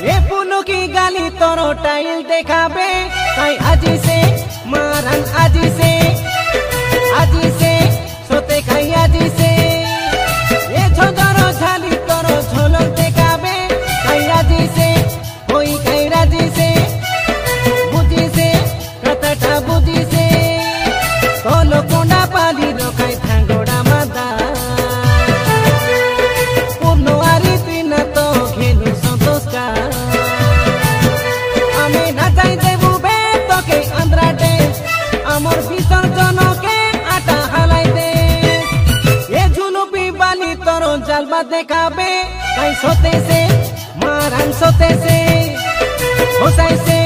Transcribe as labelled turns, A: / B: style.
A: ये पुनु की गाली तोरो टाइल देखाबे कई आजी से मारन आजी से सोते खाई आजी से ये छोदरो झाली तोरो झोलो देखाबे कई आजी से होई कई राजी से बुझी से कतटा बुझी से तोलो कोंडा पाली रो कई थांगोड़ा मादा पुनु आरी तीन तो खेलु संतोष का आमे नाचाई देबु बे तो के अंद्रा डे अमर भीतर जनो के आटा हलाई दे ये झुनु पी बाली तोरो जलवा देखाबे कई सोते से मारन सोते से होसाई से